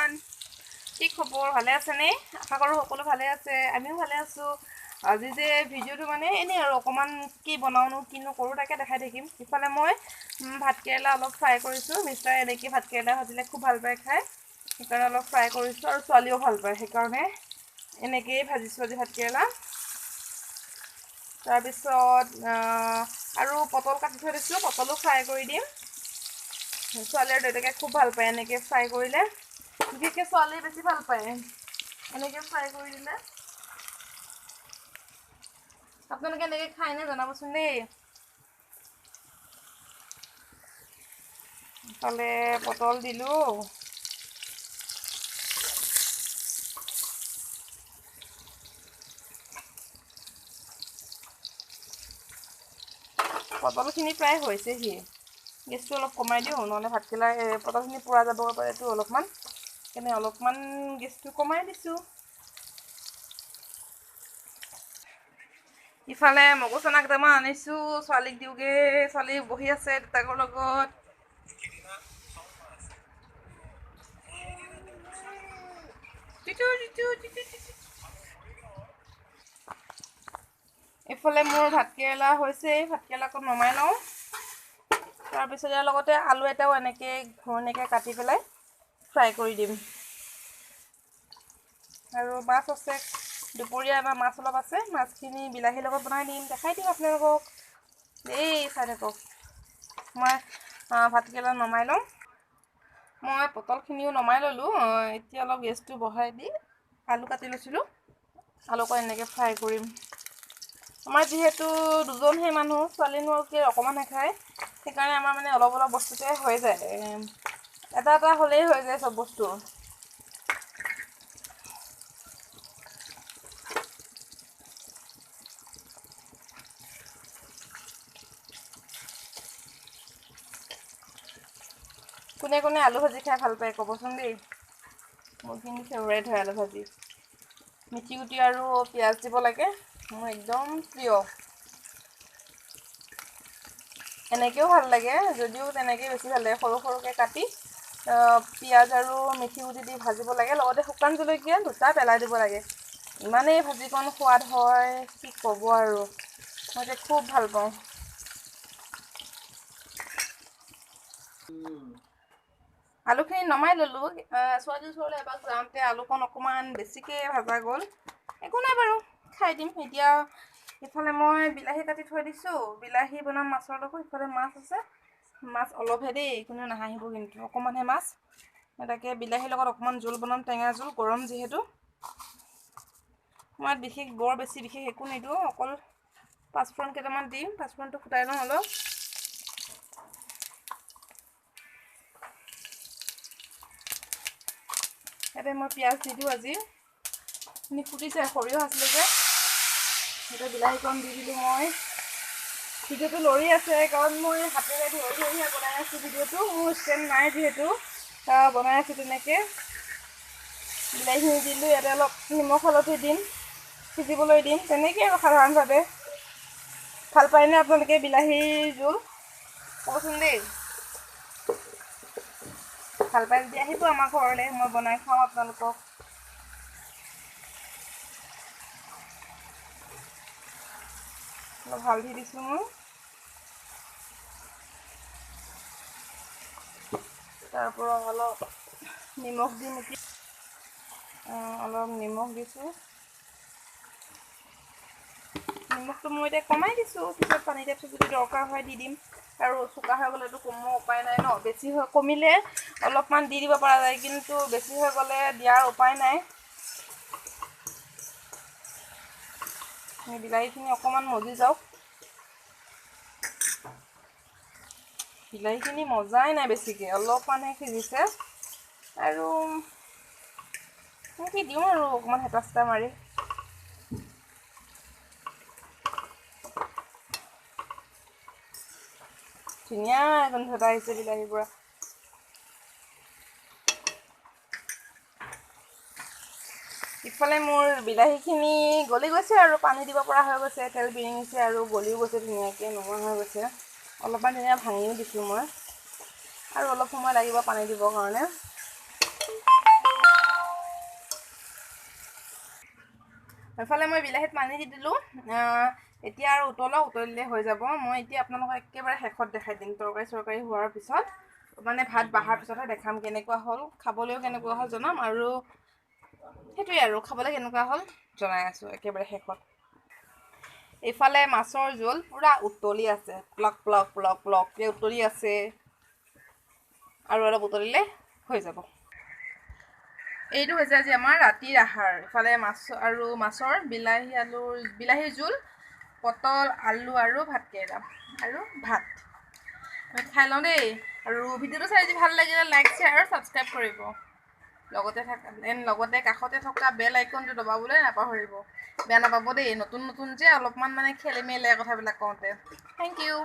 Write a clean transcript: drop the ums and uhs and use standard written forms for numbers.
everyone কি খবৰ ভালে আছে নে আশা কৰো সকলো ভালে আছে আমিও ভালে আছো আজি যে ভিডিওটো মানে এনে আৰু অকমান কি বনাওনো কিনো কৰো তাকে দেখাই দেখিম ইফালে মই ভাত কেৰেলা অলপ ফ্ৰাই কৰিছো মিষ্টাৰ এনেকি ভাত কেৰেলা ভাজিলে খুব ভাল পায় খাই সেইকাৰণে অলপ ফ্ৰাই কৰিছো আৰু ছোৱালীও ভাল পায় সেইকাৰণে এনেকেই ভাজিছো আজি ভাত কেৰেলা তাৰ পিছত আৰু পটল কাটি থৈ দিছো পটলো ফ্ৰাই কৰি দিম ছোৱালীৰ দেউতাকে খুব ভাল পায় এনেকে ফ্ৰাই কৰিলে বিশেষকৈ ছোৱালী বেছি ভাল পায় এনেকে ফ্ৰাই কৰি দিলে আপোনালোকে এনেকে খাই নে জনাবচোন দেই তালে পটল দিলো পটলখিনি প্ৰায় হৈছেহি গেছটো অলপ কমাই দিওঁ নহ'লে ভাতকেৰেলা পটলখিনি পোৰা যাব পাৰেতো অলপমান সেইকাৰণে অলপমান গেছটো কমাই দিছোঁ ইফালে মগুচনা কেইটামান আনিছোঁ ছোৱালীক দিওঁগৈ ছোৱালী বহি আছে দেউতাকৰ লগত এইফালে মোৰ ভাতকেৰেলা হৈছে ভাতকেৰেলাকো নমাই লওঁ তাৰপিছত ইয়াৰ লগতে আলু এটাও এনেকৈ ঘূৰণীয়াকৈ কাটি পেলাই ফ্ৰাই কৰি দিম আৰু মাছ আছে দুপৰীয়া আমাৰ মাছ অলপ আছে মাছখিনি বিলাহীৰ লগত বনাই দিম দেখাই দিম আপোনালোকক এই চাই থাকক মই ভাতকেৰেলা নমাই লওঁ মই পটলখিনিও নমাই ল'লোঁ এতিয়া অলপ গেছটো বঢ়াই দি আলু কাটি লৈছিলোঁ আলুকো এনেকৈ ফ্ৰাই কৰিম আমাৰ যিহেতু দুজনহে মানুহ ছোৱালীনোকে অকণমানহে খায় সেইকাৰণে আমাৰ মানে অলপ অলপ বস্তুতে হৈ যায় এটা এটা হ'লেই হৈ যায় চব বস্তু কোনে কোনে আলু ভাজি খাই ভাল পায় ক'বচোন দেই মোৰ কিন্তু ফেভৰেট হয় আলু ভাজি মিঠি গুটি আৰু পিঁয়াজ দিব লাগে মোৰ একদম প্ৰিয় এনেকৈও ভাল লাগে যদিও তেনেকৈ বেছি ভাল লাগে সৰু সৰুকৈ কাটি পিঁয়াজ আৰু মিঠি গুটি দি ভাজিব লাগে লগতে শুকান জলকীয়া দুটা পেলাই দিব লাগে ইমানেই ভাজিকণ সোৱাদ হয় কি ক'ব আৰু মই যে খুব ভাল পাওঁ আলুখিনি নমাই ল'লোঁ ছোৱালীৰ ওচৰলৈ এবাৰ যাওঁতে আলুকণ অকণমান বেছিকৈ ভাজা গ'ল একো নাই বাৰু খাই দিম এতিয়া ইফালে মই বিলাহী কাটি থৈ দিছোঁ বিলাহী বনাম মাছৰ লগত ইফালে মাছ আছে মাছ অলপহে দেই কোনেও নাহাঁহিব কিন্তু অকণমানহে মাছ তাকে বিলাহীৰ লগত অকণমান জোল বনাম টেঙা জোল গৰম যিহেতু মই বৰ বেছি বিশেষ একো নিদিওঁ অকল পাঁচফোৰণ কেইটামান দিম পাঁচফোৰণটো ফুটাই লওঁ অলপ ইয়াতে মই পিঁয়াজ দি দিওঁ আজি ফুটিছে সৰিয়হ আছিলে যে এতিয়া বিলাহীকণ দি দিলোঁ মই ভিডিঅ'টো লৰি আছে কাৰণ মই হাতেৰে ধৰি ধৰিহে বনাই আছোঁ ভিডিঅ'টো মোৰ ষ্টেণ্ড নাই যিহেতু বনাই আছোঁ তেনেকৈ বিলাহীখিনি দিলোঁ ইয়াতে অলপ নিমখ হালধি দিম সিজিবলৈ দিম তেনেকৈ আৰু সাধাৰণভাৱে ভাল পায়নে আপোনালোকে বিলাহীৰ জোল ক'বচোন দেই ভাল পাই যদি আহিব আমাৰ ঘৰলৈ মই বনাই খাওঁ আপোনালোকক অলপ হালধি দিছোঁ মই তাৰপৰা অলপ নিমখ দিম এতিয়া অলপ নিমখ দিছোঁ নিমখটো মই এতিয়া কমাই দিছোঁ পিছত পানী দিয়া পিছত যদি দৰকাৰ হয় দি দিম আৰু চোকা হৈ গ'লেতো কমোৱা উপায় নাই ন বেছি হৈ কমিলে অলপমান দি দিব পৰা যায় কিন্তু বেছি হৈ গ'লে দিয়াৰ উপায় নাই বিলাহীখিনি অকণমান মজি যাওক বিলাহীখিনি মজাই নাই বেছিকৈ অলপমানহে সিজিছে আৰু কি দিওঁ আৰু অকণমান হেতা চেতা মাৰি ধুনীয়া গোন্ধ এটা আহিছে বিলাহীৰ পৰা ইফালে মোৰ বিলাহীখিনি গলি গৈছে আৰু পানী দিব পৰা হৈ গৈছে তেল বিৰিঙিছে আৰু গলিও গৈছে ধুনীয়াকৈ নোহোৱা হৈ গৈছে অলপমান ধুনীয়া ভাঙিও দিছোঁ মই আৰু অলপ সময় লাগিব পানী দিবৰ কাৰণে এফালে মই বিলাহীত পানী দি দিলোঁ এতিয়া আৰু উতলিলে হৈ যাব মই এতিয়া আপোনালোকক একেবাৰে শেষত দেখাই দিম তৰকাৰী হোৱাৰ পিছত মানে ভাত বাঢ়াৰ পিছতহে দেখাম কেনেকুৱা হ'ল খাবলৈও কেনেকুৱা হ'ল জনাম আৰু সেইটোৱে আৰু খাবলৈ কেনেকুৱা হ'ল জনাই আছোঁ একেবাৰে শেষত এইফালে মাছৰ জোল পুৰা উতলি আছে প্লক প্লক প্লক প্লককৈ উতলি আছে আৰু অলপ উতলিলে হৈ যাব এইটো হৈছে আজি আমাৰ ৰাতিৰ আহাৰ ইফালে মাছ আৰু মাছৰ বিলাহীৰ জোল পটল আলু আৰু ভাতকেৰেলা আৰু ভাত আমি খাই লওঁ দেই আৰু ভিডিঅ'টো চাই যদি ভাল লাগিলে লাইক শ্বেয়াৰ আৰু ছাবস্ক্ৰাইব কৰিব লগতে কাষতে থকা বেল আইকনটো দবাবলৈ নাপাহৰিব বেয়া নাপাব দেই নতুন যে অলপমান মানে খেলি মেলি কথাবিলাক কওঁতে থেংক ইউ